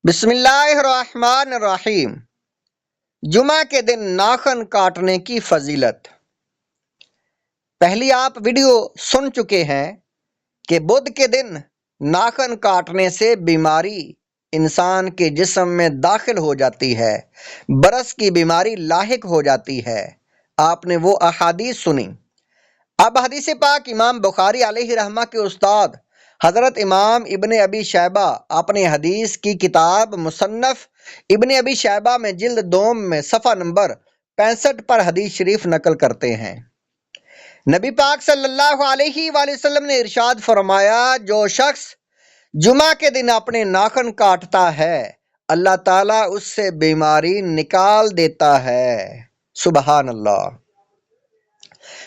بسم اللہ الرحمن الرحیم۔ جمعہ کے دن ناخن کاٹنے کی فضیلت۔ پہلی آپ ویڈیو سن چکے ہیں کہ بدھ کے دن ناخن کاٹنے سے بیماری انسان کے جسم میں داخل ہو جاتی ہے، برس کی بیماری لاحق ہو جاتی ہے۔ آپ نے وہ احادیث سنی۔ اب حدیث پاک امام بخاری علیہ رحمہ کے استاد حضرت امام ابن ابی شیبہ اپنے حدیث کی کتاب مصنف ابن ابی شیبہ میں جلد دوم میں صفحہ نمبر 65 پر حدیث شریف نقل کرتے ہیں۔ نبی پاک صلی اللہ علیہ وآلہ وسلم نے ارشاد فرمایا، جو شخص جمعہ کے دن اپنے ناخن کاٹتا ہے اللہ تعالیٰ اس سے بیماری نکال دیتا ہے۔ سبحان اللہ۔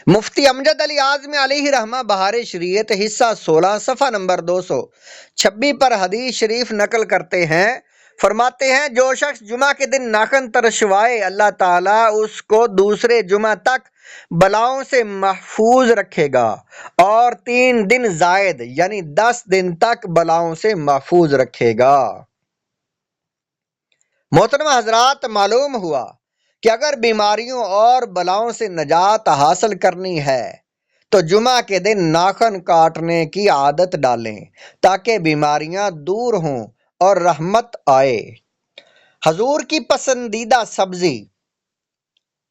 مفتی امجد علی اعظمی علیہ رحمہ بہار شریعت حصہ 16 صفحہ نمبر 226 پر حدیث شریف نقل کرتے ہیں، فرماتے ہیں جو شخص جمعہ کے دن ناخن ترشوائے اللہ تعالیٰ اس کو دوسرے جمعہ تک بلاؤں سے محفوظ رکھے گا، اور 3 دن زائد یعنی 10 دن تک بلاؤں سے محفوظ رکھے گا۔ محترم حضرات، معلوم ہوا کہ اگر بیماریوں اور بلاؤں سے نجات حاصل کرنی ہے تو جمعہ کے دن ناخن کاٹنے کی عادت ڈالیں تاکہ بیماریاں دور ہوں اور رحمت آئے۔ حضور کی پسندیدہ سبزی۔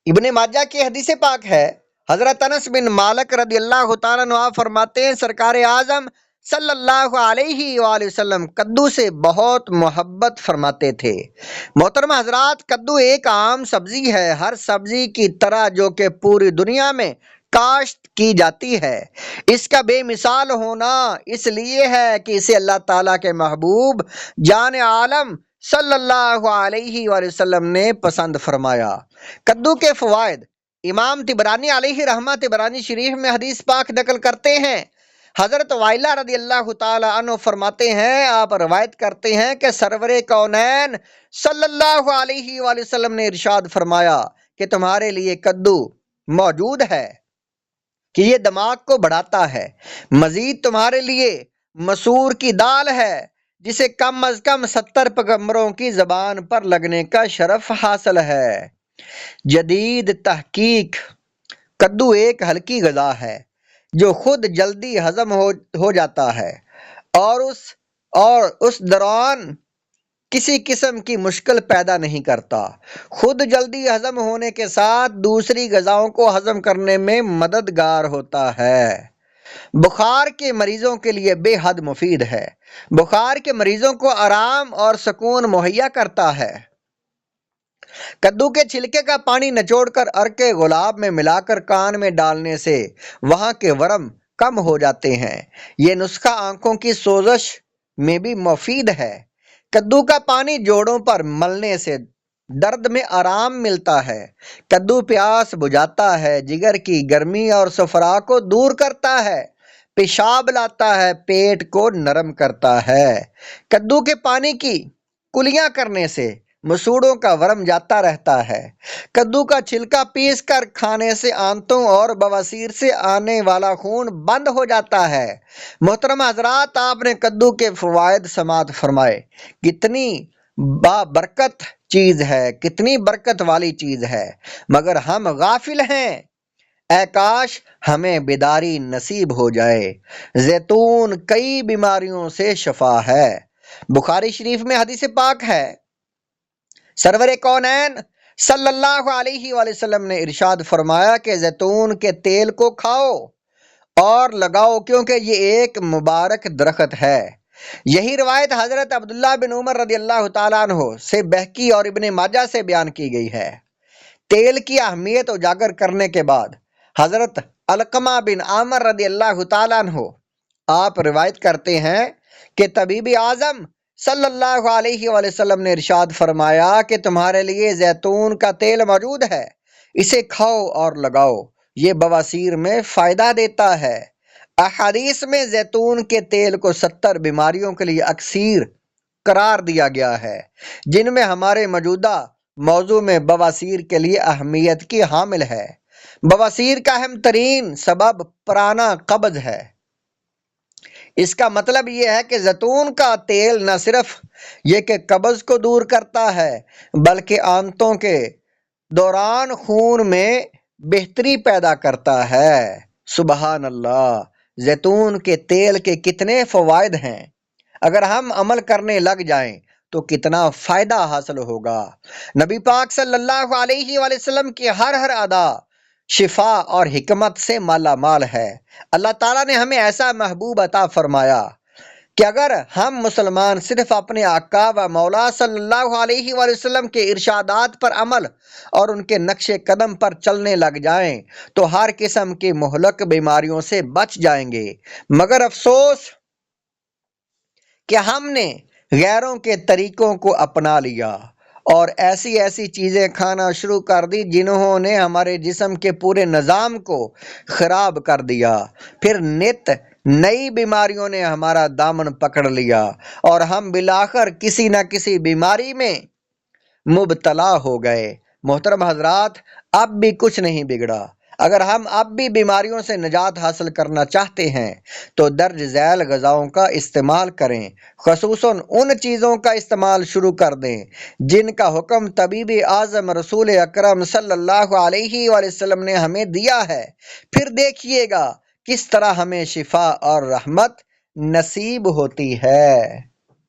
ابن ماجہ کی حدیث پاک ہے، حضرت انس بن مالک رضی اللہ تعالیٰ عنہ فرماتے ہیں، سرکار اعظم صلی اللہ علیہ وآلہ وسلم کدو سے بہت محبت فرماتے تھے۔ محترم حضرات، کدو ایک عام سبزی ہے، ہر سبزی کی طرح جو کہ پوری دنیا میں کاشت کی جاتی ہے۔ اس کا بے مثال ہونا اس لیے ہے کہ اسے اللہ تعالیٰ کے محبوب جان عالم صلی اللہ علیہ وآلہ وسلم نے پسند فرمایا۔ کدو کے فوائد۔ امام طبرانی علیہ رحمہ طبرانی شریف میں حدیث پاک نقل کرتے ہیں، حضرت وائلہ رضی اللہ تعالی عنہ فرماتے ہیں، آپ روایت کرتے ہیں کہ سرور کونین صلی اللہ علیہ وآلہ وسلم نے ارشاد فرمایا کہ تمہارے لیے کدو موجود ہے کہ یہ دماغ کو بڑھاتا ہے، مزید تمہارے لیے مسور کی دال ہے جسے کم از کم 70 پیغمبروں کی زبان پر لگنے کا شرف حاصل ہے۔ جدید تحقیق۔ کدو ایک ہلکی غذا ہے جو خود جلدی ہضم ہو جاتا ہے اور اس دوران کسی قسم کی مشکل پیدا نہیں کرتا۔ خود جلدی ہضم ہونے کے ساتھ دوسری غذاؤں کو ہضم کرنے میں مددگار ہوتا ہے۔ بخار کے مریضوں کے لیے بے حد مفید ہے، بخار کے مریضوں کو آرام اور سکون مہیا کرتا ہے۔ کدو کے چھلکے کا پانی نچوڑ کر عرق گلاب میں ملا کر کان میں ڈالنے سے وہاں کے ورم کم ہو جاتے ہیں۔ یہ نسخہ آنکھوں کی سوزش میں بھی مفید ہے۔ کدو کا پانی جوڑوں پر ملنے سے درد میں آرام ملتا ہے۔ کدو پیاس بجھاتا ہے، جگر کی گرمی اور صفرا کو دور کرتا ہے، پیشاب لاتا ہے، پیٹ کو نرم کرتا ہے۔ کدو کے پانی کی کلیاں کرنے سے مسوڑوں کا ورم جاتا رہتا ہے۔ کدو کا چھلکا پیس کر کھانے سے آنتوں اور بواسیر سے آنے والا خون بند ہو جاتا ہے۔ محترم حضرات، آپ نے کدو کے فوائد سماعت فرمائے۔ کتنی بابرکت چیز ہے، کتنی برکت والی چیز ہے، مگر ہم غافل ہیں۔ اے کاش ہمیں بیداری نصیب ہو جائے۔ زیتون کئی بیماریوں سے شفا ہے۔ بخاری شریف میں حدیث پاک ہے، سرور کونین صلی اللہ علیہ وآلہ وسلم نے ارشاد فرمایا کہ زیتون کے تیل کو کھاؤ اور لگاؤ کیونکہ یہ ایک مبارک درخت ہے۔ یہی روایت حضرت عبداللہ بن عمر رضی اللہ تعالیٰ عنہ سے بہقی اور ابن ماجہ سے بیان کی گئی ہے۔ تیل کی اہمیت اجاگر کرنے کے بعد حضرت علقمہ بن عامر رضی اللہ تعالیٰ عنہ آپ روایت کرتے ہیں کہ طبیب اعظم صلی اللہ علیہ وآلہ وسلم نے ارشاد فرمایا کہ تمہارے لیے زیتون کا تیل موجود ہے، اسے کھاؤ اور لگاؤ، یہ بواسیر میں فائدہ دیتا ہے۔ احادیث میں زیتون کے تیل کو 70 بیماریوں کے لیے اکسیر قرار دیا گیا ہے، جن میں ہمارے موجودہ موضوع میں بواسیر کے لیے اہمیت کی حامل ہے۔ بواسیر کا اہم ترین سبب پرانا قبض ہے۔ اس کا مطلب یہ ہے کہ زیتون کا تیل نہ صرف یہ کہ قبض کو دور کرتا ہے بلکہ آنتوں کے دوران خون میں بہتری پیدا کرتا ہے۔ سبحان اللہ! زیتون کے تیل کے کتنے فوائد ہیں، اگر ہم عمل کرنے لگ جائیں تو کتنا فائدہ حاصل ہوگا۔ نبی پاک صلی اللہ علیہ وآلہ وسلم کی ہر ادا شفا اور حکمت سے مالا مال ہے۔ اللہ تعالیٰ نے ہمیں ایسا محبوب عطا فرمایا کہ اگر ہم مسلمان صرف اپنے آقا و مولا صلی اللہ علیہ وآلہ وسلم کے ارشادات پر عمل اور ان کے نقش قدم پر چلنے لگ جائیں تو ہر قسم کی مہلک بیماریوں سے بچ جائیں گے۔ مگر افسوس کہ ہم نے غیروں کے طریقوں کو اپنا لیا اور ایسی چیزیں کھانا شروع کر دی جنہوں نے ہمارے جسم کے پورے نظام کو خراب کر دیا۔ پھر نت نئی بیماریوں نے ہمارا دامن پکڑ لیا اور ہم بالآخر کسی نہ کسی بیماری میں مبتلا ہو گئے۔ محترم حضرات، اب بھی کچھ نہیں بگڑا۔ اگر ہم اب بھی بیماریوں سے نجات حاصل کرنا چاہتے ہیں تو درج ذیل غذاؤں کا استعمال کریں، خصوصاً ان چیزوں کا استعمال شروع کر دیں جن کا حکم طبیب اعظم رسول اکرم صلی اللہ علیہ وآلہ وسلم نے ہمیں دیا ہے۔ پھر دیکھیے گا کس طرح ہمیں شفا اور رحمت نصیب ہوتی ہے۔